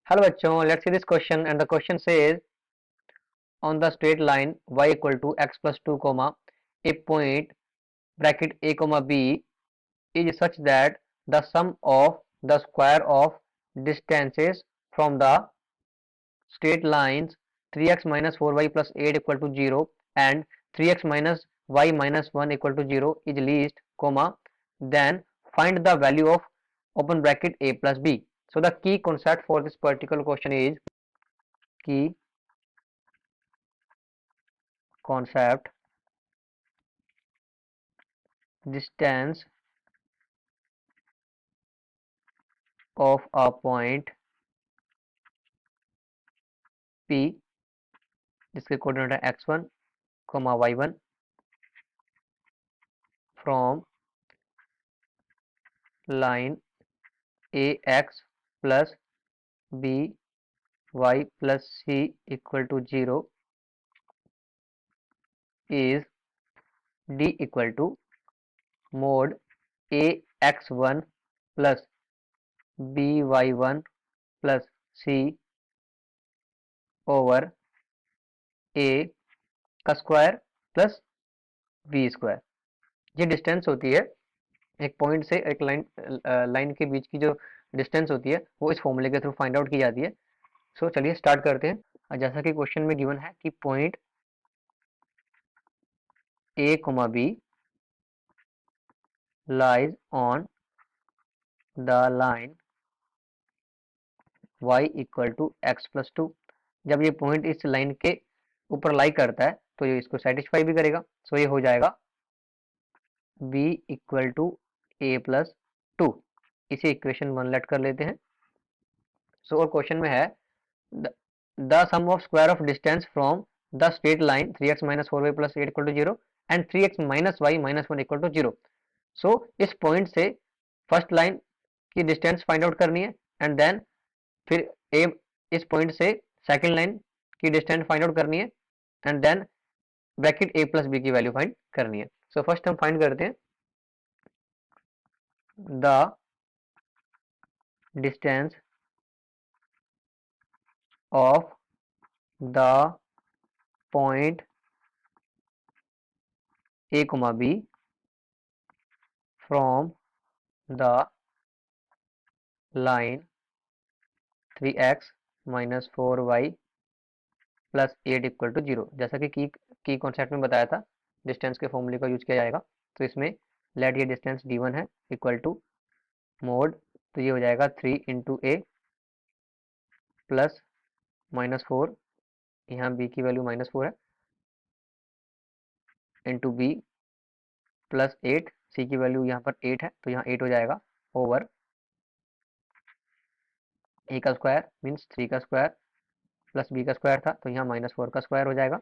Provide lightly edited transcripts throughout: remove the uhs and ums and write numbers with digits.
Hello बच्चों, let's see this question and the question says on the straight line y equal to x plus 2 comma a point bracket a comma b is such that the sum of the square of distances from the straight lines 3x minus 4y plus 8 equal to 0 and 3x minus y minus 1 equal to 0 is least comma then find the value of open bracket a plus b. So the key concept for this particular question is key concept distance of a point P जिसके coordinate है x1, y1 from line ax plus by plus c equal to 0 is d equal to mod ax1 plus by1 plus c over a का square plus B square. ये distance होती है एक point से एक line के बीच की जो डिस्टेंस होती है वो इस फॉर्मूले के थ्रू फाइंड आउट की जाती है। सो चलिए स्टार्ट करते हैं। जैसा कि क्वेश्चन में गिवन है कि point A comma B lies on the line y equal to x plus two. जब ये पॉइंट इस लाइन के ऊपर लाई करता है तो ये इसको सेटिस्फाई भी करेगा। सो ये हो जाएगा b equal to A plus two. इसे इक्वेशन 1 लेट कर लेते हैं। सो और क्वेश्चन में है the sum of square of distance from the straight line 3x minus 4y plus 8 equal to 0 and 3x minus y minus 1 equal to 0। सो इस point से first line की डिस्टेंस फाइंड आउट करनी है एंड देन फिर ए इस point से second line की डिस्टेंस फाइंड आउट करनी है and then bracket A plus B की वैल्यू फाइंड करनी है। सो फर्स्ट हम फाइंड करते हैं the distance of the point A comma B from the line 3x minus 4y plus 8 equal to 0। जैसा कि की कॉन्सेप्ट में बताया था डिस्टेंस के फॉर्मूले का यूज किया जाएगा। तो इसमें लेट ये डिस्टेंस d1 है इक्वल टू मोड, तो ये हो जाएगा 3 इंटू ए प्लस माइनस 4, यहाँ b की वैल्यू माइनस 4 है, इंटू बी प्लस 8, सी की वैल्यू यहाँ पर 8 है तो यहाँ 8 हो जाएगा ओवर ए का स्क्वायर मीन्स 3 का स्क्वायर प्लस बी का स्क्वायर था तो यहाँ माइनस 4 का स्क्वायर हो जाएगा।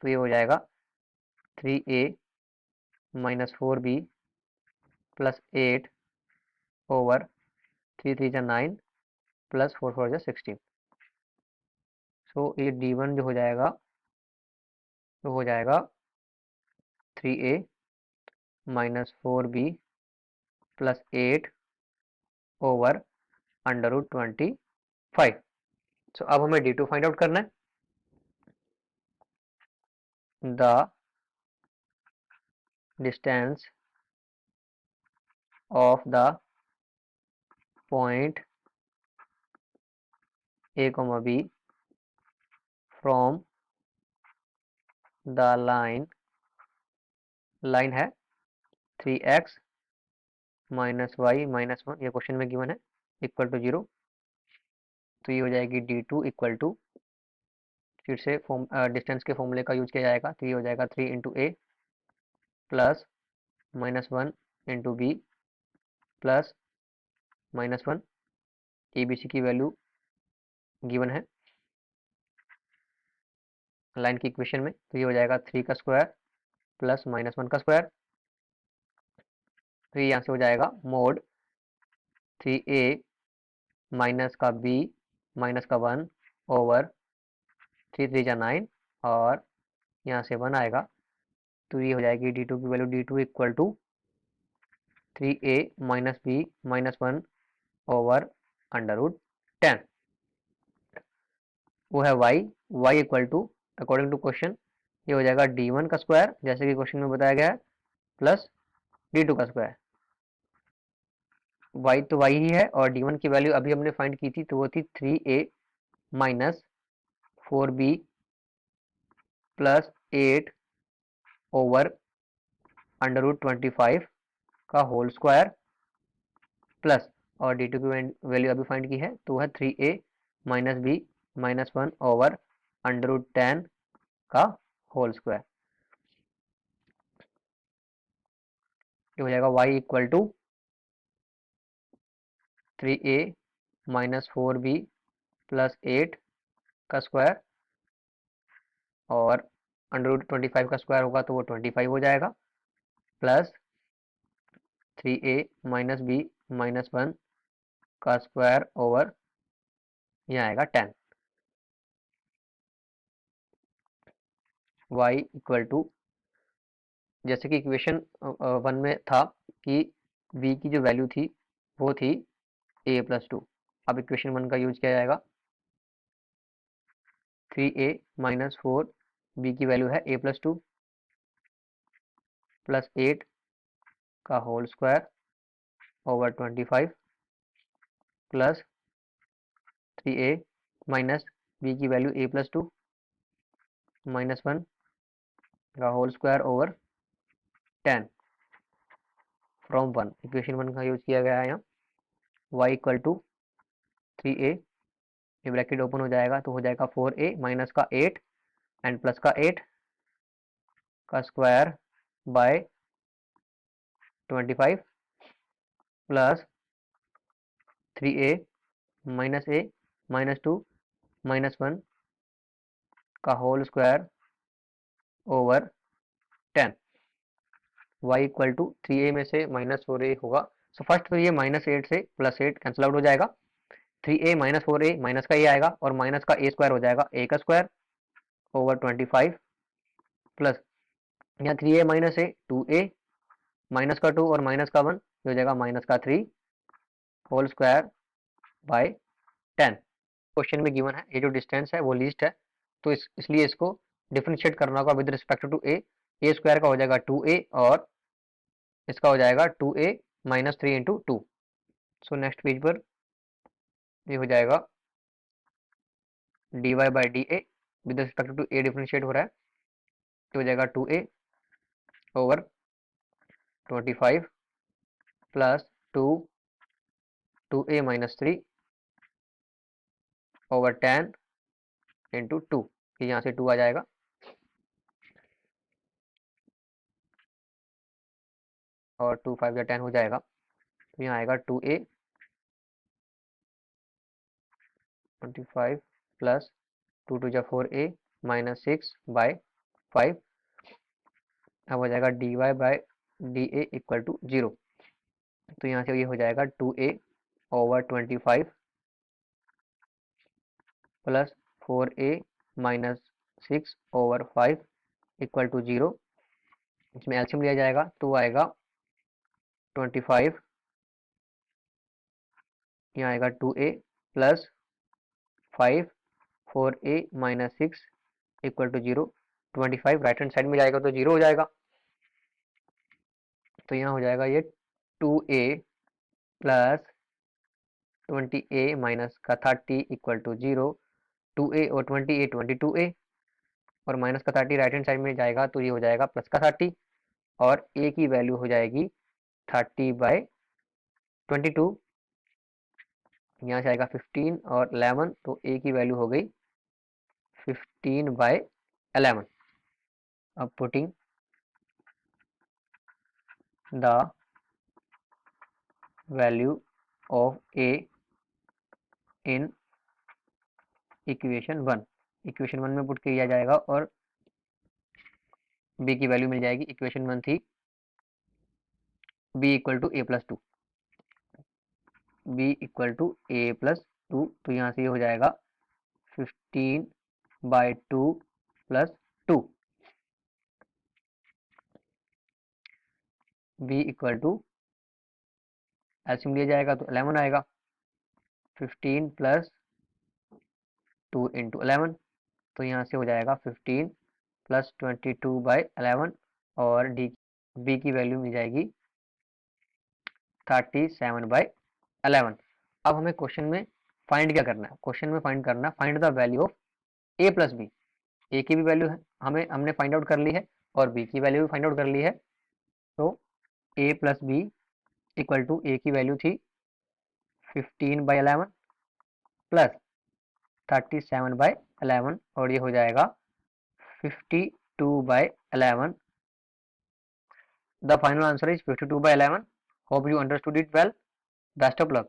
तो ये हो जाएगा 3a minus 4b plus 8 over 3 3 जा 9 प्लस 4 4 जा 16। सो ये d1 जो हो जाएगा तो हो जाएगा 3a minus 4b plus 8 over under root 25। So अब हमें d2 फाइंड आउट करना है। The distance of the point a comma b from the line है 3x माइनस वाई माइनस 1, ये क्वेश्चन में गिवन है, इक्वल टू 0। तो ये हो जाएगी d2 इक्वल टू, फिर से डिस्टेंस के फॉर्मूले का यूज किया जाएगा। तो ये हो जाएगा 3 into A plus minus 1 into B plus minus 1, A B C की वैल्यू गिवन है लाइन की इक्वेशन में। तो ये हो जाएगा 3 का स्क्वायर प्लस माइनस 1 का स्क्वायर। तो ये यहाँ से हो जाएगा मोड 3a माइनस का b माइनस का 1 ओवर 3 3 जा 9 और यहाँ से 1 आएगा। तो ये हो जाएगी d2 की value d2 equal to 3a minus b minus 1 over under root 10, वो है y equal to according to question ये हो जाएगा d1 का स्क्वायर जैसे कि क्वेश्चन में बताया गया है प्लस d2 का स्क्वायर। y तो y ही है और d1 की वैल्यू अभी हमने फाइंड की थी तो वो थी 3a minus 4b plus 8 over under root 25 का होल स्क्वायर प्लस और d2 की वैल्यू अभी फाइंड की है तो वह 3a minus b minus 1 over under root 10 का होल स्क्वायर। ये हो जाएगा y equal to 3a minus 4b plus 8 का स्क्वायर और अंडर रूट 25 का स्क्वायर होगा तो वो 25 हो जाएगा plus 3a minus b minus 1 का स्क्वायर ओवर यहाँ आएगा 10। y इक्वल टू जैसे कि इक्वेशन 1 में था कि v की जो वैल्यू थी वो थी a प्लस 2। अब इक्वेशन 1 का यूज किया जाएगा 3a माइनस 4 b की वैल्यू है a प्लस 2 प्लस 8 का whole square over 25 plus 3a minus b की वैल्यू a प्लस 2 माइनस 1 का whole square over 10 from 1। Equation 1 का यूज किया गया है यहाँ y इक्वल टू 3a, ये ब्रैकेट ओपन हो जाएगा तो हो जाएगा 4a माइनस का 8 एंड प्लस का 8 का square by 25 plus 3a minus a minus 2 minus 1 का whole square over 10। y equal to 3a में से माइनस 4a होगा सो फर्स्ट फिर ये माइनस 8 से प्लस 8 कैंसिल आउट हो जाएगा 3a माइनस 4a माइनस का ये आएगा और माइनस का a स्क्वायर हो जाएगा a का स्क्वायर ओवर 25 प्लस यहाँ 3a माइनस ए 2a माइनस का 2 और माइनस का 1 ये हो जाएगा माइनस का 3 होल स्क्वायर बाय 10। क्वेश्चन में गिवन है ये जो डिस्टेंस है वो लीस्ट है तो इसलिए इसको डिफरेंशिएट करना होगा with respect to A square का हो जाएगा 2a और इसका हो जाएगा 2a minus 3 into 2। So next page पर ये हो जाएगा dy by D A with respect to A differentiate हो रहा है तो हो जाएगा 2a over 25 plus 2a minus 3 over 10 into 2। यहाँ से 2 आ जाएगा और 2 5 या 10 हो जाएगा तो यहाँ आएगा 2a 25 प्लस 2 टू जा 4a माइनस 6 बाय 5। अब हो जाएगा dy by D A equal to 0 तो यहाँ से ये हो जाएगा 2a over 25 plus 4a minus 6 over 5 equal to 0। इसमें एलसीएम लिया जाएगा तो आएगा 25 यहाँ आएगा 2a plus 5 4a minus 6 equal to 0। 25 right hand side में जाएगा तो 0 हो जाएगा तो यहाँ हो जाएगा ये 2a प्लस 20a माइनस का 30 इक्वल टू 0। 2a और 20a 22a और माइनस का 30 राइट हैंड साइड में जाएगा तो ये हो जाएगा प्लस का 30 और a की वैल्यू हो जाएगी 30 बाय 22। यहाँ से आएगा 15 और 11 तो a की वैल्यू हो गई 15 बाय 11। अब putting the value of a in equation 1, equation 1 में पुट किया जाएगा और b की वैल्यू मिल जाएगी। इक्वेशन 1 थी b equal to a plus 2, b equal to a plus 2 तो यहाँ से ये हो जाएगा 15 by 2 plus 2 b equal to LCM लिया जाएगा तो 11 आएगा 15 प्लस 2 इंटू 11, तो यहाँ से हो जाएगा 15 प्लस 22/11 और बी की वैल्यू मिल जाएगी 37/11। अब हमें क्वेश्चन में फाइंड क्या करना है? क्वेश्चन में फाइंड करना, find the value of A plus B. A की भी वैल्यू है हमने फाइंड आउट कर ली है और बी की वैल्यू भी फाइंड आउट कर ली है। तो ए प्लस बी इक्वल टू, ए की वैल्यू थी 15/11 प्लस 37/11 और ये हो जाएगा 52/11। The final answer is 52/11। Hope you understood it well. Best of luck.